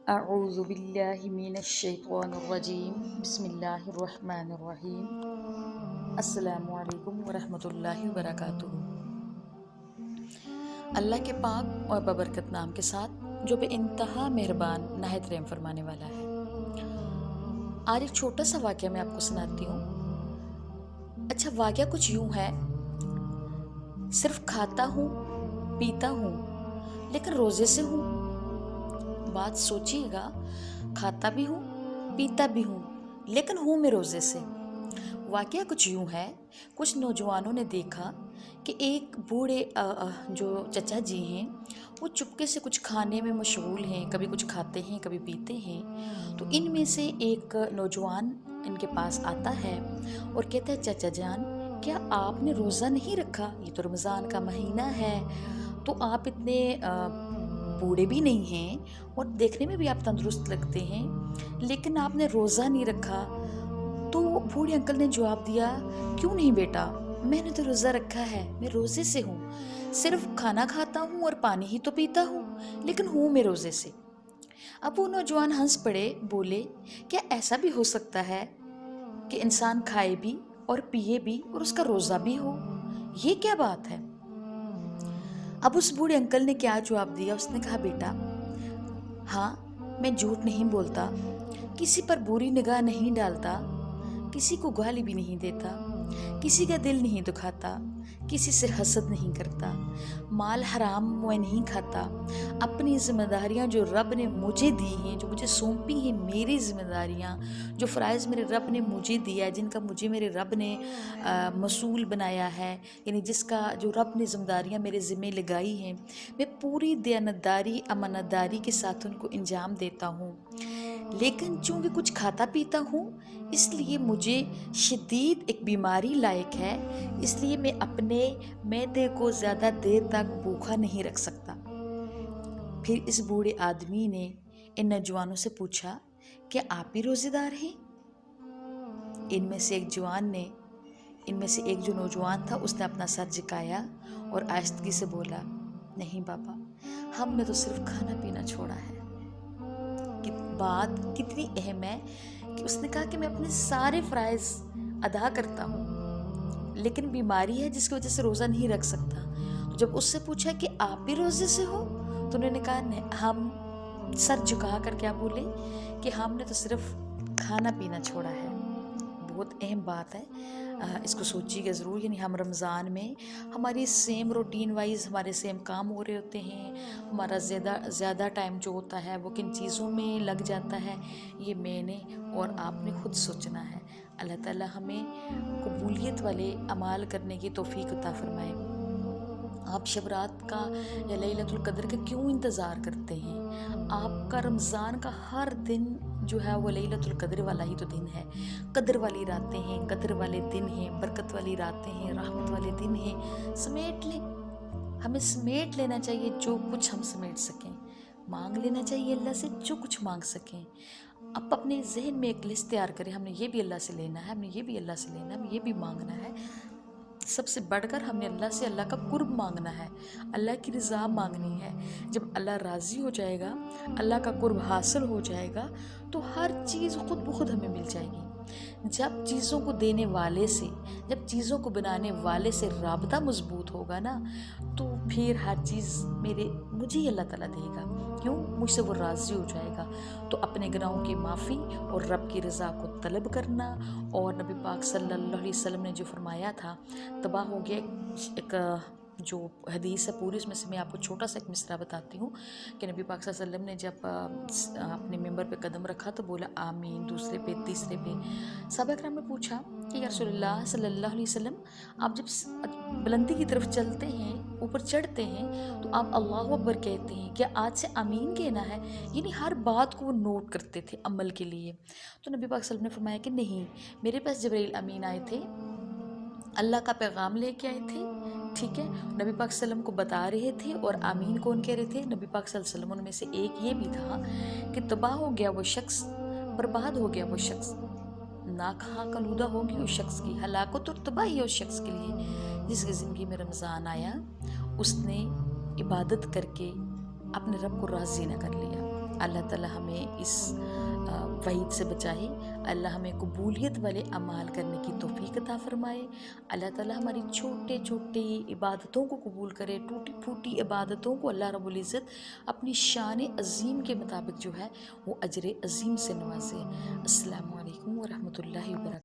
اعوذ باللہ من الشیطان الرجیم بسم اللہ الرحمن الرحیم السلام علیکم ورحمۃ اللہ وبرکاتہ۔ اللہ کے پاک اور ببرکت نام کے ساتھ جو بے انتہا مہربان نہایت رحم فرمانے والا ہے۔ آج ایک چھوٹا سا واقعہ میں آپ کو سناتی ہوں۔ اچھا، واقعہ کچھ یوں ہے، صرف کھاتا ہوں پیتا ہوں لیکن روزے سے ہوں۔ بات سوچیے گا، کھاتا بھی ہوں پیتا بھی ہوں لیکن ہوں میں روزے سے۔ واقعہ کچھ یوں ہے، کچھ نوجوانوں نے دیکھا کہ ایک بوڑھے جو چچا جی ہیں وہ چپکے سے کچھ کھانے میں مشغول ہیں، کبھی کچھ کھاتے ہیں کبھی پیتے ہیں۔ تو ان میں سے ایک نوجوان ان کے پاس آتا ہے اور کہتا ہے، چچا جان کیا آپ نے روزہ نہیں رکھا؟ یہ تو رمضان کا مہینہ ہے، تو آپ اتنے بوڑھے بھی نہیں ہیں اور دیکھنے میں بھی آپ تندرست لگتے ہیں، لیکن آپ نے روزہ نہیں رکھا۔ تو بوڑھے انکل نے جواب دیا، کیوں نہیں بیٹا، میں نے تو روزہ رکھا ہے، میں روزے سے ہوں، صرف کھانا کھاتا ہوں اور پانی ہی تو پیتا ہوں لیکن ہوں میں روزے سے۔ اب وہ نوجوان ہنس پڑے، بولے، کیا ایسا بھی ہو سکتا ہے کہ انسان کھائے بھی اور پیے بھی اور اس کا روزہ بھی ہو؟ یہ کیا بات ہے؟ اب اس بوڑھے انکل نے کیا جواب دیا؟ اس نے کہا، بیٹا ہاں، میں جھوٹ نہیں بولتا، کسی پر بری نگاہ نہیں ڈالتا، کسی کو گالی بھی نہیں دیتا، کسی کا دل نہیں دکھاتا، کسی سے حسد نہیں کرتا، مال حرام میں نہیں کھاتا، اپنی ذمہ داریاں جو رب نے مجھے دی ہیں، جو مجھے سونپی ہیں، میری ذمہ داریاں، جو فرائض میرے رب نے مجھے دیا، جن کا مجھے میرے رب نے مسئول بنایا ہے، یعنی جس کا جو رب نے ذمہ داریاں میرے ذمہ لگائی ہیں، میں پوری دیانتداری امانت داری کے ساتھ ان کو انجام دیتا ہوں۔ لیکن چونکہ کچھ کھاتا پیتا ہوں اس لیے مجھے شدید ایک بیماری لائق ہے، اس لیے میں اپنے معدے کو زیادہ دیر تک بھوکا نہیں رکھ سکتا۔ پھر اس بوڑھے آدمی نے ان نوجوانوں سے پوچھا، کیا آپ بھی روزے دار ہیں؟ ان میں سے ایک جو نوجوان تھا اس نے اپنا سر جھکایا اور آہستگی سے بولا، نہیں بابا، ہم نے تو صرف کھانا پینا چھوڑا ہے۔ بات کتنی اہم ہے کہ اس نے کہا کہ میں اپنے سارے فرائض ادا کرتا ہوں لیکن بیماری ہے جس کی وجہ سے روزہ نہیں رکھ سکتا۔ جب اس سے پوچھا کہ آپ بھی روزے سے ہو تو انہوں نے کہا، ہم سر جھکا کر کیا بولے کہ ہم نے تو صرف کھانا پینا چھوڑا ہے۔ بہت اہم بات ہے، اس کو سوچیے گا ضرور۔ یعنی ہم رمضان میں ہماری سیم روٹین وائز ہمارے سیم کام ہو رہے ہوتے ہیں، ہمارا زیادہ ٹائم جو ہوتا ہے وہ کن چیزوں میں لگ جاتا ہے، یہ میں نے اور آپ نے خود سوچنا ہے۔ اللہ تعالیٰ ہمیں قبولیت والے اعمال کرنے کی توفیق عطا فرمائے۔ آپ شب رات کا یا لیلۃ القدر کا کیوں انتظار کرتے ہیں؟ آپ کا رمضان کا ہر دن جو ہے وہ لیلۃ القدر والا ہی تو دن ہے، قدر والی راتیں ہیں، قدر والے دن ہیں، برکت والی راتیں ہیں، رحمت والے دن ہیں۔ سمیٹ لیں، ہمیں سمیٹ لینا چاہیے جو کچھ ہم سمیٹ سکیں، مانگ لینا چاہیے اللہ سے جو کچھ مانگ سکیں۔ اب اپنے ذہن میں ایک لسٹ تیار کریں، ہم نے یہ بھی اللہ سے لینا ہے، ہم نے یہ بھی اللہ سے لینا ہے، ہمیں یہ بھی مانگنا ہے۔ سب سے بڑھ کر ہم نے اللہ سے اللہ کا قرب مانگنا ہے، اللہ کی رضا مانگنی ہے۔ جب اللہ راضی ہو جائے گا، اللہ کا قرب حاصل ہو جائے گا تو ہر چیز خود بخود ہمیں مل جائے گی۔ جب چیزوں کو دینے والے سے، جب چیزوں کو بنانے والے سے رابطہ مضبوط ہوگا نا، تو پھر ہر چیز مجھے ہی اللہ تعالیٰ دے گا، کیوں؟ مجھ سے وہ راضی ہو جائے گا۔ تو اپنے گناہوں کی معافی اور رب کی رضا کو طلب کرنا، اور نبی پاک صلی اللہ علیہ وسلم نے جو فرمایا تھا، تباہ ہو گیا ایک جو حدیث ہے پوری، اس میں سے میں آپ کو چھوٹا سا ایک مصرع بتاتی ہوں کہ نبی پاک صلی اللہ علیہ وسلم نے جب اپنے ممبر پہ قدم رکھا تو بولا آمین، دوسرے پہ، تیسرے پہ۔ صحابہ کرام نے پوچھا کہ یا رسول اللہ صلی اللہ علیہ وسلم، آپ جب بلندی کی طرف چلتے ہیں، اوپر چڑھتے ہیں تو آپ اللہ اکبر کہتے ہیں، کیا آج سے آمین کہنا ہے؟ یعنی ہر بات کو وہ نوٹ کرتے تھے عمل کے لیے۔ تو نبی پاک صلی اللہ علیہ وسلم نے فرمایا کہ نہیں، میرے پاس جبرائیل امین آئے تھے، اللہ کا پیغام لے کے آئے تھے، ٹھیک ہے، نبی پاک صلی اللہ علیہ وسلم کو بتا رہے تھے، اور آمین کون کہہ رہے تھے؟ نبی پاک صلی اللہ علیہ وسلم۔ ان میں سے ایک یہ بھی تھا کہ تباہ ہو گیا وہ شخص، برباد ہو گیا وہ شخص، ناک آلودہ ہوگی اس شخص کی، ہلاکت اور تباہی اس شخص کے لیے جس کی زندگی میں رمضان آیا، اس نے عبادت کر کے اپنے رب کو راضی نہ کر لیا۔ اللہ تعالی ہمیں اس وعید سے بچائے، اللہ ہمیں قبولیت والے اعمال کرنے کی توفیق عطا فرمائے، اللہ تعالی ہماری چھوٹے چھوٹے عبادتوں کو قبول کرے، ٹوٹی پھوٹی عبادتوں کو اللہ رب العزت اپنی شان عظیم کے مطابق جو ہے وہ اجر عظیم سے نوازے۔ السلام علیکم ورحمۃ اللہ وبرکاتہ۔